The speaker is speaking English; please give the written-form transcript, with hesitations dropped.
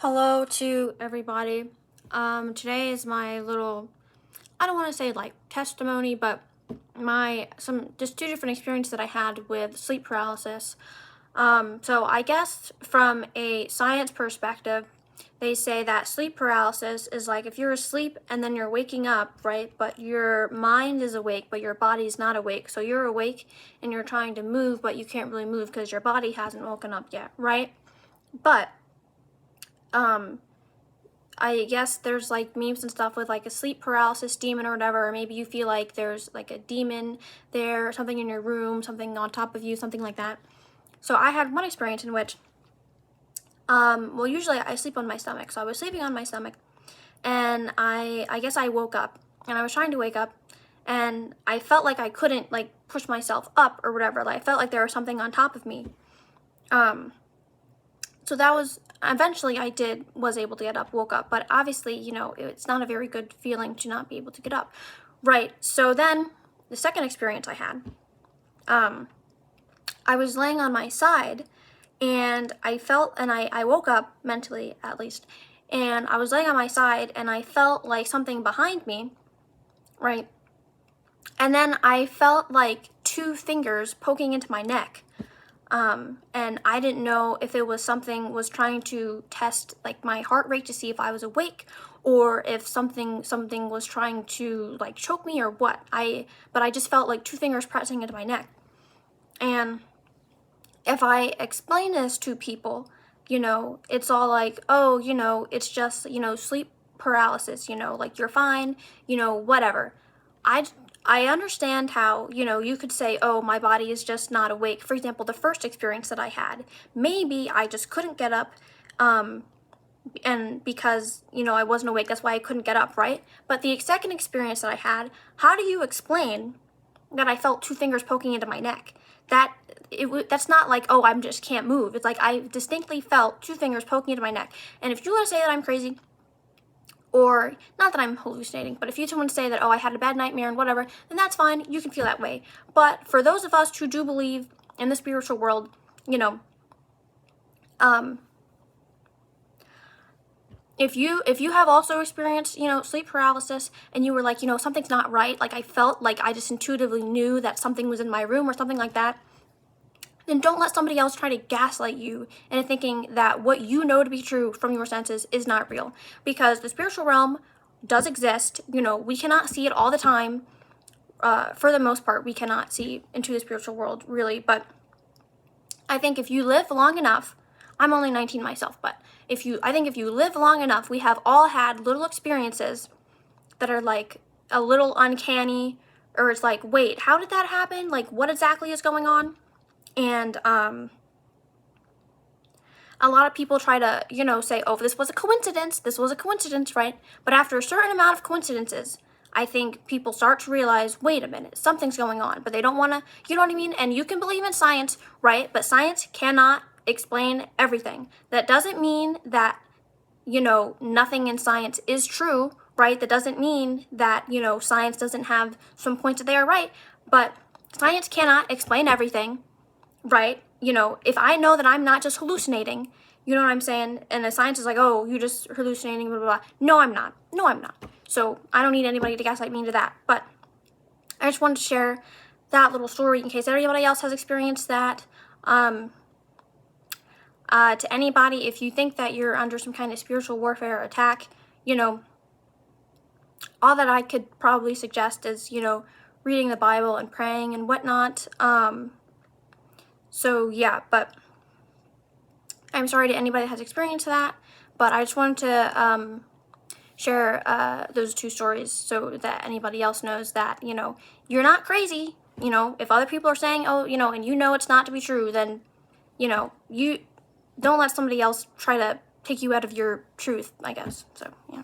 Hello to everybody. Today is my little, I don't want to say like testimony, but just two different experiences that I had with sleep paralysis. So I guess from a science perspective, they say that sleep paralysis is like if you're asleep and then you're waking up, right? But your mind is awake, but your body's not awake. So you're awake and you're trying to move, but you can't really move because your body hasn't woken up yet, right? But I guess there's like memes and stuff with like a sleep paralysis demon or whatever, or maybe you feel like there's like a demon there, or something in your room, something on top of you, something like that. So I had one experience in which, well, usually I sleep on my stomach. So I was sleeping on my stomach, and I guess I woke up, and I was trying to wake up, and I felt like I couldn't like push myself up or whatever. Like I felt like there was something on top of me. So that was, eventually was able to get up, woke up, but obviously, it's not a very good feeling to not be able to get up. Right, so then the second experience I had, I was laying on my side, and I woke up mentally at least, and I was laying on my side, and I felt like something behind me, right, and then I felt like two fingers poking into my neck. And I didn't know if it was something was trying to test like my heart rate to see if I was awake, or if something was trying to like choke me or what. But I just felt like two fingers pressing into my neck. And if I explain this to people, it's all like, oh, it's just, sleep paralysis, like you're fine, whatever. I understand how, you could say, oh, my body is just not awake. For example, the first experience that I had, maybe I just couldn't get up, and because, I wasn't awake, that's why I couldn't get up, right? But the second experience that I had, how do you explain that I felt two fingers poking into my neck? That's not like, oh, I just can't move. It's like I distinctly felt two fingers poking into my neck. And if you want to say that I'm crazy, or not that I'm hallucinating, but if you want to say that, oh, I had a bad nightmare and whatever, then that's fine. You can feel that way. But for those of us who do believe in the spiritual world, if you have also experienced, sleep paralysis, and you were like, something's not right, like I felt like I just intuitively knew that something was in my room or something like that, then don't let somebody else try to gaslight you into thinking that what you know to be true from your senses is not real. Because the spiritual realm does exist. We cannot see it all the time. For the most part, we cannot see into the spiritual world, really. But I think if you live long enough, I'm only 19 myself, but I think if you live long enough, we have all had little experiences that are like a little uncanny, or it's like, wait, how did that happen? Like, what exactly is going on? And a lot of people try to, say, oh, this was a coincidence, right? But after a certain amount of coincidences, I think people start to realize, wait a minute, something's going on, but they don't want to, you know what I mean? And you can believe in science, right? But science cannot explain everything. That doesn't mean that, nothing in science is true, right? That doesn't mean that, science doesn't have some points that they are right, but science cannot explain everything. Right? If I know that I'm not just hallucinating, you know what I'm saying? And the science is like, oh, you're just hallucinating, blah, blah, blah. No, I'm not. So I don't need anybody to gaslight me into that. But I just wanted to share that little story in case anybody else has experienced that. To anybody, if you think that you're under some kind of spiritual warfare attack, all that I could probably suggest is, reading the Bible and praying and whatnot. So yeah, but I'm sorry to anybody that has experienced that, but I just wanted to share those two stories so that anybody else knows that, you're not crazy. If other people are saying, oh, and it's not to be true, then, you don't let somebody else try to take you out of your truth, I guess. So, yeah.